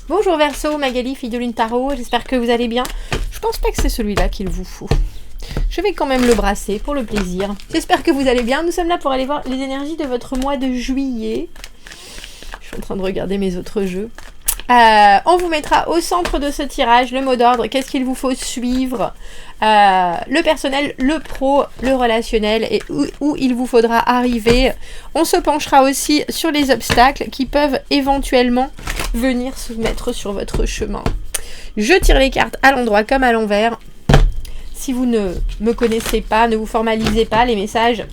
Bonjour Verseau, Magali, fille de lune tarot, j'espère que vous allez bien. Je pense pas que c'est celui-là qu'il vous faut. Je vais quand même le brasser pour le plaisir. J'espère que vous allez bien. Nous sommes là pour aller voir les énergies de votre mois de juillet. Je suis en train de regarder mes autres jeux. On vous mettra au centre de ce tirage le mot d'ordre, qu'est-ce qu'il vous faut suivre, le personnel, le pro, le relationnel et où il vous faudra arriver. On se penchera aussi sur les obstacles qui peuvent éventuellement venir se mettre sur votre chemin. Je tire les cartes à l'endroit comme à l'envers. Si vous ne me connaissez pas, ne vous formalisez pas, les messages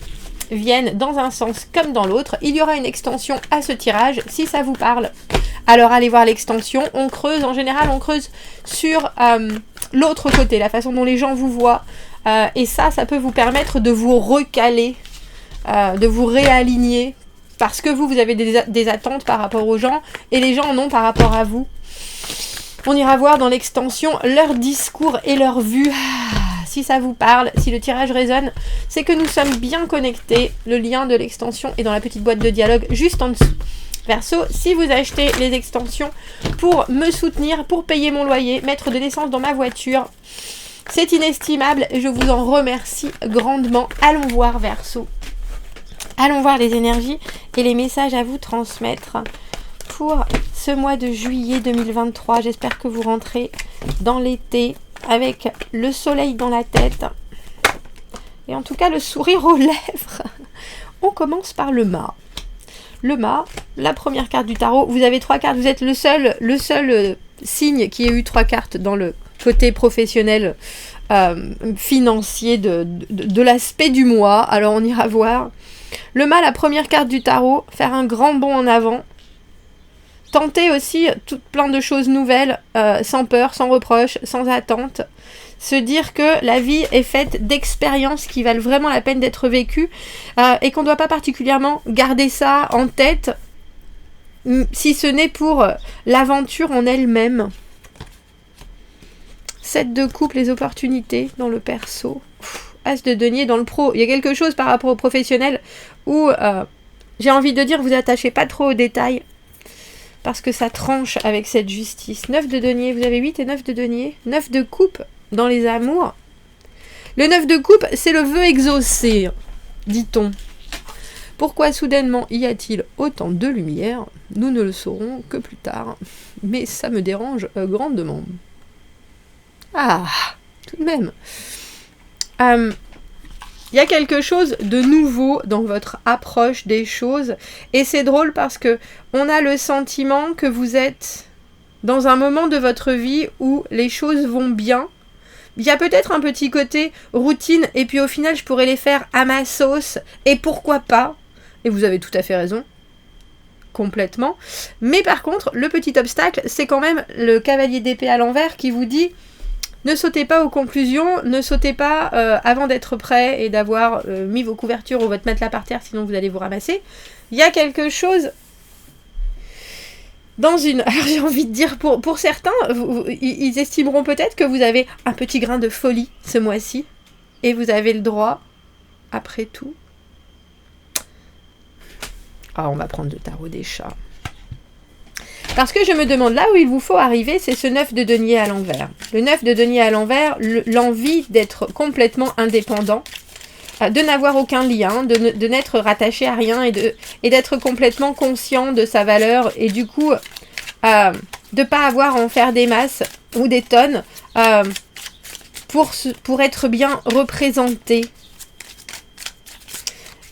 viennent dans un sens comme dans l'autre. Il y aura une extension à ce tirage si ça vous parle. Alors allez voir l'extension, on creuse, en général on creuse sur l'autre côté, la façon dont les gens vous voient. Et ça peut vous permettre de vous recaler, de vous réaligner. Parce que vous avez des attentes par rapport aux gens et les gens en ont par rapport à vous. On ira voir dans l'extension leur discours et leur vue. Si ça vous parle, si le tirage résonne, c'est que nous sommes bien connectés. Le lien de l'extension est dans la petite boîte de dialogue juste en dessous. Verseau, si vous achetez les extensions pour me soutenir, pour payer mon loyer, mettre de l'essence dans ma voiture, c'est inestimable et je vous en remercie grandement. Allons voir Verseau. Allons voir les énergies et les messages à vous transmettre pour ce mois de juillet 2023. J'espère que vous rentrez dans l'été avec le soleil dans la tête et en tout cas le sourire aux lèvres. On commence par le mât. Le mât, la première carte du tarot. Vous avez 3 cartes. Vous êtes le seul signe qui ait eu 3 cartes dans le côté professionnel financier de l'aspect du mois. Alors on ira voir. Le mât, la première carte du tarot, faire un grand bond en avant. Tenter aussi plein de choses nouvelles, sans peur, sans reproche, sans attente. Se dire que la vie est faite d'expériences qui valent vraiment la peine d'être vécues et qu'on ne doit pas particulièrement garder ça en tête, si ce n'est pour l'aventure en elle-même. 7 de coupe, les opportunités dans le perso. As de denier dans le pro. Il y a quelque chose par rapport au professionnel où j'ai envie de dire vous attachez pas trop aux détails parce que ça tranche avec cette justice. 9 de denier, vous avez 8 et 9 de denier. 9 de coupe dans les amours. Le 9 de coupe, c'est le vœu exaucé, dit-on. Pourquoi soudainement y a-t-il autant de lumière? Nous ne le saurons que plus tard. Mais ça me dérange grandement. Ah, tout de même. Il y a quelque chose de nouveau dans votre approche des choses et c'est drôle parce que on a le sentiment que vous êtes dans un moment de votre vie où les choses vont bien. Il y a peut-être un petit côté routine et puis au final je pourrais les faire à ma sauce et pourquoi pas, et vous avez tout à fait raison, complètement, mais par contre le petit obstacle c'est quand même le cavalier d'épée à l'envers qui vous dit ne sautez pas aux conclusions, ne sautez pas avant d'être prêt et d'avoir mis vos couvertures ou votre matelas par terre, sinon vous allez vous ramasser. Il y a quelque chose dans une... Alors j'ai envie de dire, pour certains, ils estimeront peut-être que vous avez un petit grain de folie ce mois-ci. Et vous avez le droit, après tout... Ah, on va prendre le tarot des chats. Parce que je me demande, là où il vous faut arriver, c'est ce 9 de denier à l'envers. Le 9 de denier à l'envers, l'envie d'être complètement indépendant, de n'avoir aucun lien, de n'être rattaché à rien et d'être complètement conscient de sa valeur et du coup, de ne pas avoir à en faire des masses ou des tonnes pour être bien représenté.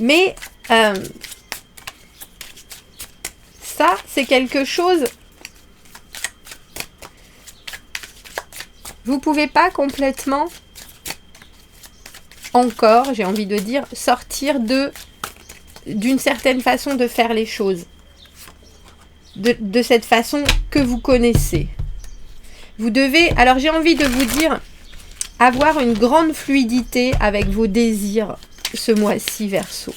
Mais... ça, c'est quelque chose... Vous pouvez pas complètement, encore, j'ai envie de dire, sortir d'une certaine façon de faire les choses. De cette façon que vous connaissez. Vous devez, alors j'ai envie de vous dire, avoir une grande fluidité avec vos désirs ce mois-ci, Verseau.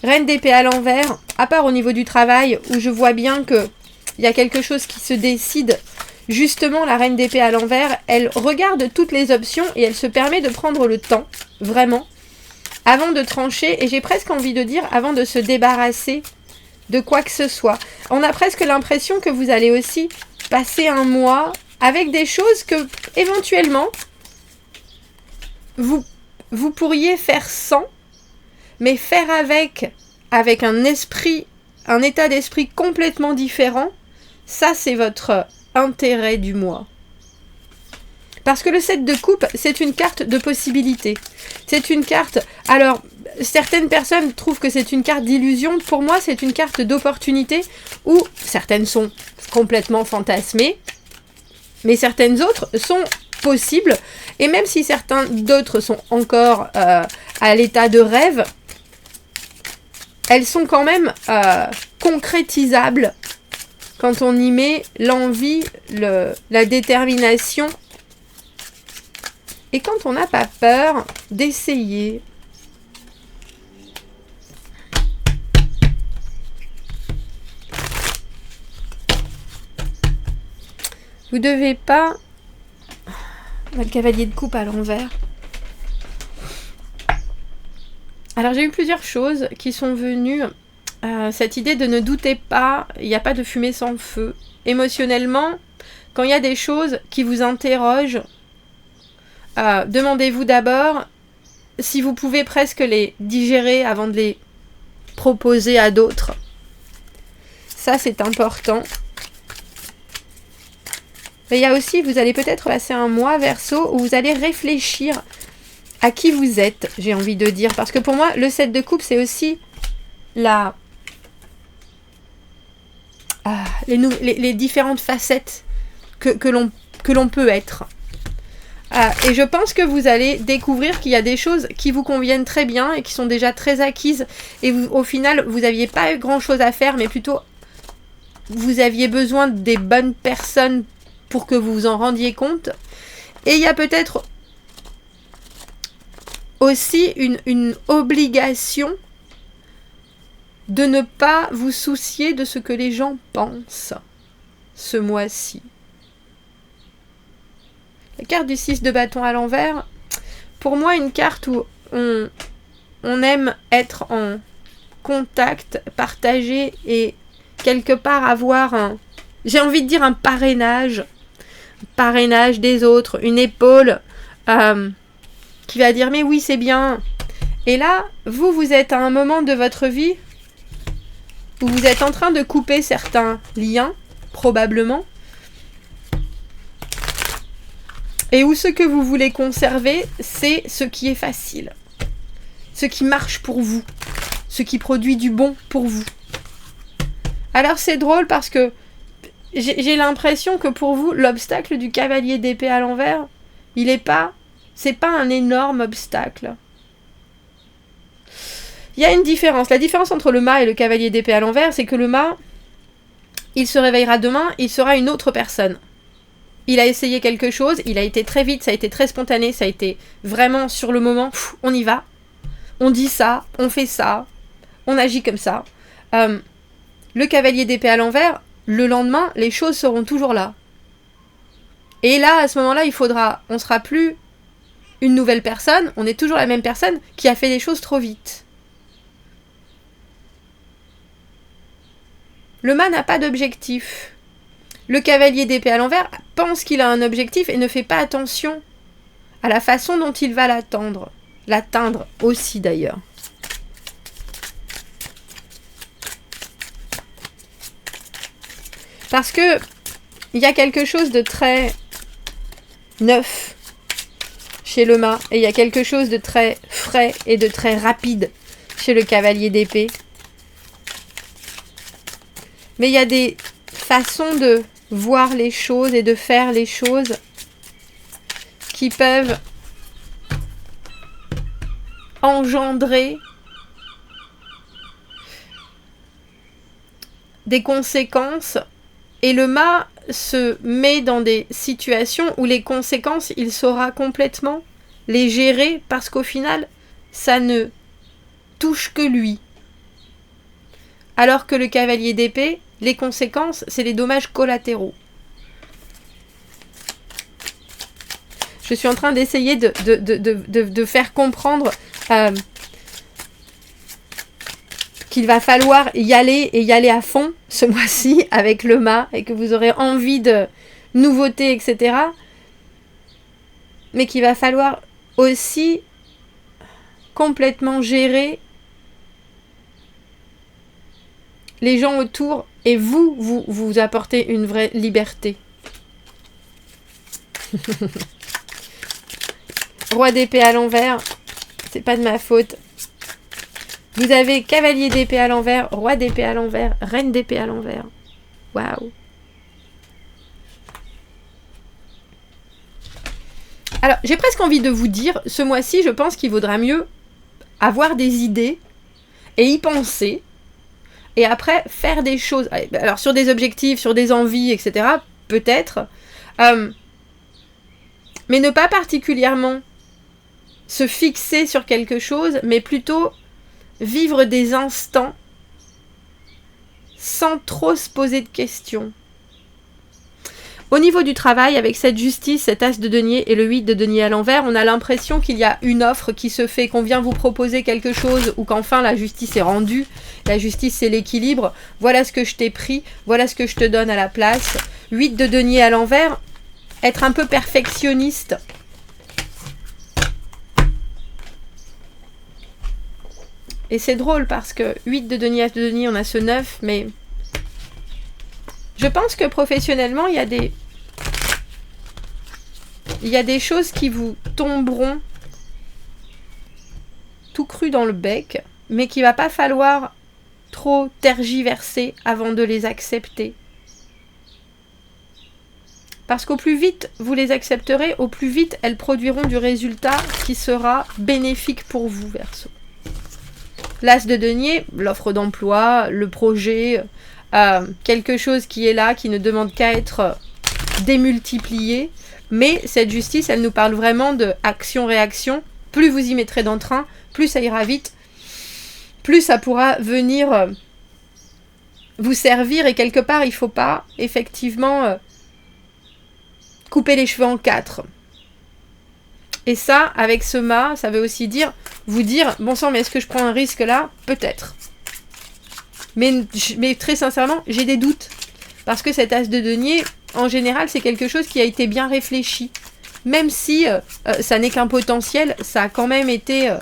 Reine d'épée à l'envers, à part au niveau du travail, où je vois bien qu'il y a quelque chose qui se décide. Justement, la reine d'épée à l'envers, elle regarde toutes les options et elle se permet de prendre le temps, vraiment, avant de trancher, et j'ai presque envie de dire, avant de se débarrasser de quoi que ce soit. On a presque l'impression que vous allez aussi passer un mois avec des choses que, éventuellement, vous pourriez faire sans, mais faire avec un esprit, un état d'esprit complètement différent. Ça, c'est votre intérêt du mois. Parce que le 7 de coupe, c'est une carte de possibilité. C'est une carte... Alors, certaines personnes trouvent que c'est une carte d'illusion. Pour moi, c'est une carte d'opportunité où certaines sont complètement fantasmées, mais certaines autres sont possibles. Et même si certains d'autres sont encore à l'état de rêve, elles sont quand même concrétisables quand on y met l'envie, la détermination. Et quand on n'a pas peur d'essayer. Vous ne devez pas... Le cavalier de coupe à l'envers. Alors j'ai eu plusieurs choses qui sont venues. Cette idée de ne doutez pas, il n'y a pas de fumée sans feu. Émotionnellement, quand il y a des choses qui vous interrogent, demandez-vous d'abord si vous pouvez presque les digérer avant de les proposer à d'autres. Ça, c'est important. Mais il y a aussi, vous allez peut-être passer un mois, Verseau, où vous allez réfléchir à qui vous êtes, j'ai envie de dire. Parce que pour moi, le 7 de coupe, c'est aussi les différentes facettes que l'on peut être. Et je pense que vous allez découvrir qu'il y a des choses qui vous conviennent très bien et qui sont déjà très acquises. Et vous, au final, vous n'aviez pas eu grand-chose à faire, mais plutôt, vous aviez besoin des bonnes personnes pour que vous vous en rendiez compte. Et il y a peut-être aussi une obligation de ne pas vous soucier de ce que les gens pensent ce mois-ci. La carte du 6 de bâton à l'envers, pour moi, une carte où on aime être en contact, partager et quelque part avoir j'ai envie de dire un parrainage des autres, une épaule qui va dire mais oui c'est bien. Et là, vous êtes à un moment de votre vie où vous êtes en train de couper certains liens, probablement, et où ce que vous voulez conserver, c'est ce qui est facile, ce qui marche pour vous, ce qui produit du bon pour vous. Alors c'est drôle parce que j'ai l'impression que pour vous, l'obstacle du cavalier d'épée à l'envers, c'est pas un énorme obstacle. Il y a une différence. La différence entre le mât et le cavalier d'épée à l'envers, c'est que le mât, il se réveillera demain, il sera une autre personne. Il a essayé quelque chose, il a été très vite, ça a été très spontané, ça a été vraiment sur le moment, on y va, on dit ça, on fait ça, on agit comme ça. Le cavalier d'épée à l'envers, le lendemain, les choses seront toujours là. Et là, à ce moment-là, on sera plus une nouvelle personne, on est toujours la même personne qui a fait les choses trop vite. Le mât n'a pas d'objectif. Le cavalier d'épée à l'envers pense qu'il a un objectif et ne fait pas attention à la façon dont il va l'atteindre aussi d'ailleurs. Parce que il y a quelque chose de très neuf chez le mât et il y a quelque chose de très frais et de très rapide chez le cavalier d'épée. Mais il y a des façons de voir les choses et de faire les choses qui peuvent engendrer des conséquences. Et le mât se met dans des situations où les conséquences, il saura complètement les gérer parce qu'au final, ça ne touche que lui. Alors que le cavalier d'épée, les conséquences, c'est les dommages collatéraux. Je suis en train d'essayer de faire comprendre qu'il va falloir y aller et y aller à fond ce mois-ci avec le mât et que vous aurez envie de nouveautés, etc. Mais qu'il va falloir aussi complètement gérer les gens autour et vous apporter une vraie liberté. Roi d'épée à l'envers, c'est pas de ma faute. Vous avez cavalier d'épée à l'envers, roi d'épée à l'envers, reine d'épée à l'envers. Waouh. Alors, j'ai presque envie de vous dire, ce mois-ci, je pense qu'il vaudra mieux avoir des idées et y penser. Et après, faire des choses. Alors, sur des objectifs, sur des envies, etc. Peut-être. Mais ne pas particulièrement se fixer sur quelque chose, mais plutôt vivre des instants sans trop se poser de questions. Au niveau du travail, avec cette justice, cet as de denier et le 8 de denier à l'envers, on a l'impression qu'il y a une offre qui se fait, qu'on vient vous proposer quelque chose ou qu'enfin la justice est rendue. La justice, c'est l'équilibre. Voilà ce que je t'ai pris, voilà ce que je te donne à la place. 8 de denier à l'envers, être un peu perfectionniste. Et c'est drôle parce que 8 de denier, as de denier, on a ce 9, mais je pense que professionnellement, il y a des choses qui vous tomberont tout cru dans le bec, mais qu'il ne va pas falloir trop tergiverser avant de les accepter. Parce qu'au plus vite vous les accepterez, au plus vite elles produiront du résultat qui sera bénéfique pour vous, Verseau. L'as de denier, l'offre d'emploi, le projet, quelque chose qui est là, qui ne demande qu'à être démultiplié. Mais cette justice, elle nous parle vraiment de action-réaction. Plus vous y mettrez d'entrain, plus ça ira vite, plus ça pourra venir vous servir. Et quelque part, il ne faut pas effectivement couper les cheveux en 4. Et ça, avec ce mât, ça veut aussi dire, vous dire, bon sang, mais est-ce que je prends un risque là? Peut-être. Mais très sincèrement, j'ai des doutes. Parce que cet as de denier, en général, c'est quelque chose qui a été bien réfléchi. Même si ça n'est qu'un potentiel, ça a quand même été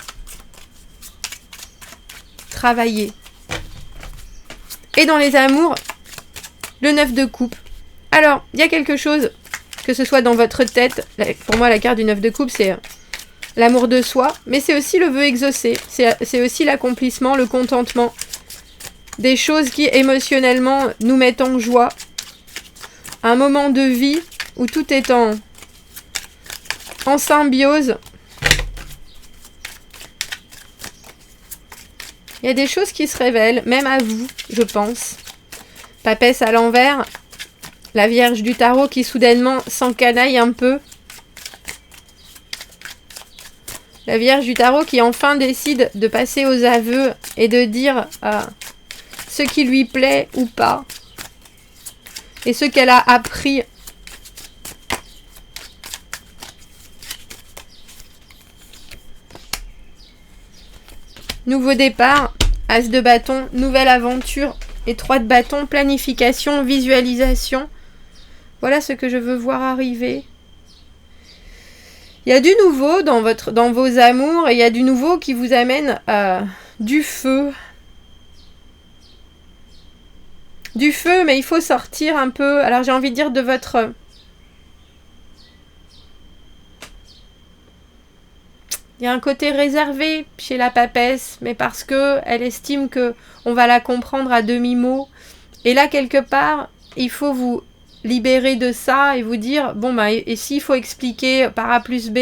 travaillé. Et dans les amours, le 9 de coupe. Alors, il y a quelque chose, que ce soit dans votre tête, pour moi la carte du 9 de coupe, c'est l'amour de soi, mais c'est aussi le vœu exaucé, c'est aussi l'accomplissement, le contentement. Des choses qui émotionnellement nous mettent en joie. Un moment de vie où tout est en symbiose. Il y a des choses qui se révèlent, même à vous, je pense. Papesse à l'envers, la Vierge du Tarot qui soudainement s'encanaille un peu. La Vierge du Tarot qui enfin décide de passer aux aveux et de dire ce qui lui plaît ou pas. Et ce qu'elle a appris. Nouveau départ, as de bâton, nouvelle aventure, et 3 de bâton, planification, visualisation. Voilà ce que je veux voir arriver. Il y a du nouveau dans vos amours, et il y a du nouveau qui vous amène du feu. Du feu, mais il faut sortir un peu, alors j'ai envie de dire de votre... Il y a un côté réservé chez la papesse, mais parce que elle estime que on va la comprendre à demi-mot. Et là, quelque part, il faut vous libérer de ça et vous dire, bon ben, et s'il faut expliquer par A plus B,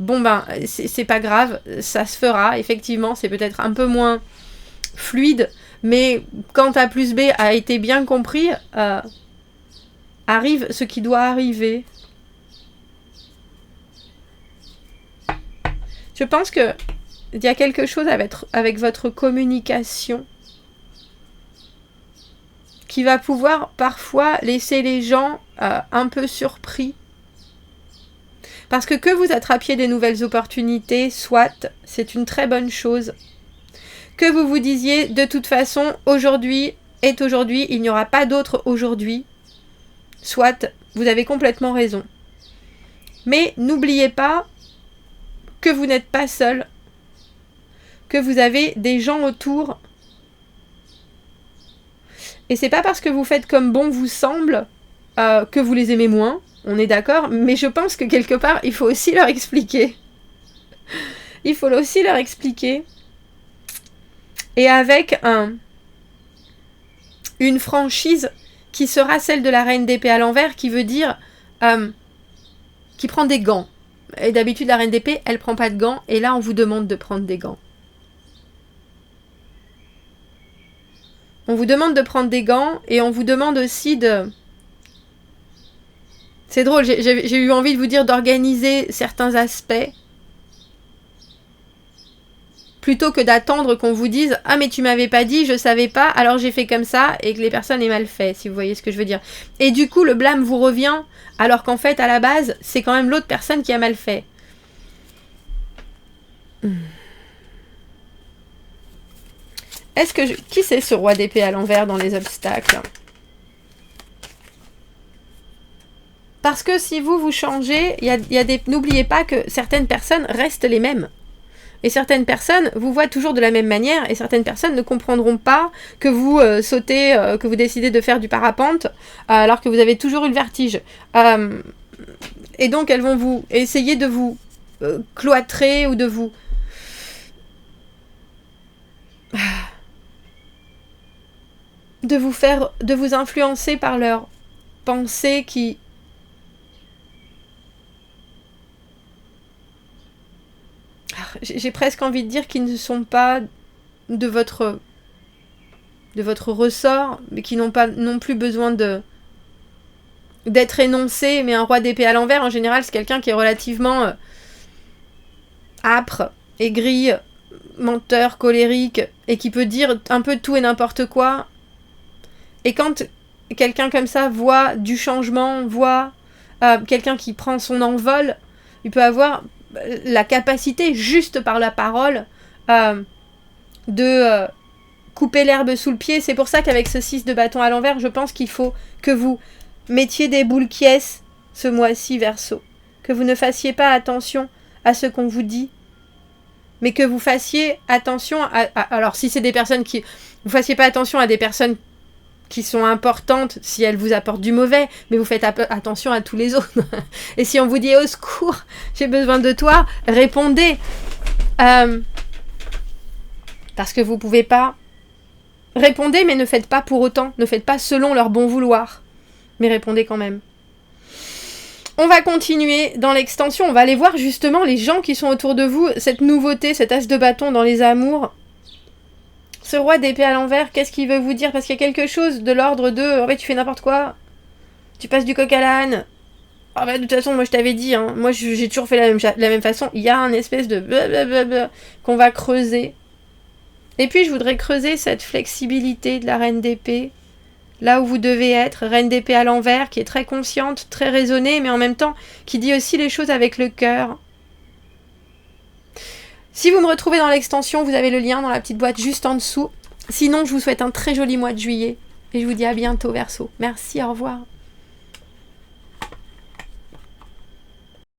bon ben, c'est pas grave, ça se fera. Effectivement, c'est peut-être un peu moins fluide, mais quand A plus B a été bien compris, arrive ce qui doit arriver. Je pense qu'il y a quelque chose avec votre communication qui va pouvoir parfois laisser les gens un peu surpris. Parce que vous attrapiez des nouvelles opportunités, soit, c'est une très bonne chose. Que vous vous disiez, de toute façon, aujourd'hui est aujourd'hui, il n'y aura pas d'autre aujourd'hui. Soit, vous avez complètement raison. Mais n'oubliez pas que vous n'êtes pas seul, que vous avez des gens autour. Et c'est pas parce que vous faites comme bon vous semble que vous les aimez moins, on est d'accord, mais je pense que quelque part, il faut aussi leur expliquer. Il faut aussi leur expliquer. Et avec une franchise qui sera celle de la reine d'épée à l'envers, qui veut dire qui prend des gants. Et d'habitude, la reine d'épée, elle prend pas de gants, et là, on vous demande de prendre des gants. On vous demande de prendre des gants, et on vous demande aussi de... C'est drôle, j'ai eu envie de vous dire d'organiser certains aspects, plutôt que d'attendre qu'on vous dise « Ah, mais tu m'avais pas dit, je savais pas, alors j'ai fait comme ça », et que les personnes aient mal fait, si vous voyez ce que je veux dire. Et du coup, le blâme vous revient, alors qu'en fait, à la base, c'est quand même l'autre personne qui a mal fait. Est-ce que Qui c'est ce roi d'épée à l'envers dans les obstacles? Parce que si vous changez, n'oubliez pas que certaines personnes restent les mêmes. Et certaines personnes vous voient toujours de la même manière, et certaines personnes ne comprendront pas que vous sautez, que vous décidez de faire du parapente, alors que vous avez toujours eu le vertige. Et donc elles vont vous essayer de vous cloîtrer ou de vous... de vous influencer par leurs pensées qui... J'ai presque envie de dire qu'ils ne sont pas de votre ressort, mais qui n'ont pas non plus besoin d'être énoncés. Mais un roi d'épée à l'envers, en général, c'est quelqu'un qui est relativement âpre, aigri, menteur, colérique, et qui peut dire un peu tout et n'importe quoi. Et quand quelqu'un comme ça voit du changement, voit quelqu'un qui prend son envol, il peut avoir... la capacité, juste par la parole, de couper l'herbe sous le pied. C'est pour ça qu'avec ce 6 de bâton à l'envers, je pense qu'il faut que vous mettiez des boules qui est ce mois-ci, Verseau. Que vous ne fassiez pas attention à ce qu'on vous dit, mais que vous fassiez attention alors, si c'est des personnes qui... Vous fassiez pas attention à des personnes qui sont importantes si elles vous apportent du mauvais, mais vous faites attention à tous les autres. Et si on vous dit « Au secours, j'ai besoin de toi », répondez. Parce que vous pouvez pas... Répondez, mais ne faites pas pour autant. Ne faites pas selon leur bon vouloir. Mais répondez quand même. On va continuer dans l'extension. On va aller voir justement les gens qui sont autour de vous. Cette nouveauté, cet as de bâton dans les amours. Ce roi d'épée à l'envers, qu'est-ce qu'il veut vous dire? Parce qu'il y a quelque chose de l'ordre de... En fait, tu fais n'importe quoi. Tu passes du coq à l'âne. Ah bah, de toute façon, moi, je t'avais dit. Hein, moi, j'ai toujours fait la même façon. Il y a un espèce de... blablabla qu'on va creuser. Et puis, je voudrais creuser cette flexibilité de la reine d'épée. Là où vous devez être. Reine d'épée à l'envers, qui est très consciente, très raisonnée, mais en même temps, qui dit aussi les choses avec le cœur. Si vous me retrouvez dans l'extension, vous avez le lien dans la petite boîte juste en dessous. Sinon, je vous souhaite un très joli mois de juillet. Et je vous dis à bientôt, Verseau. Merci, au revoir.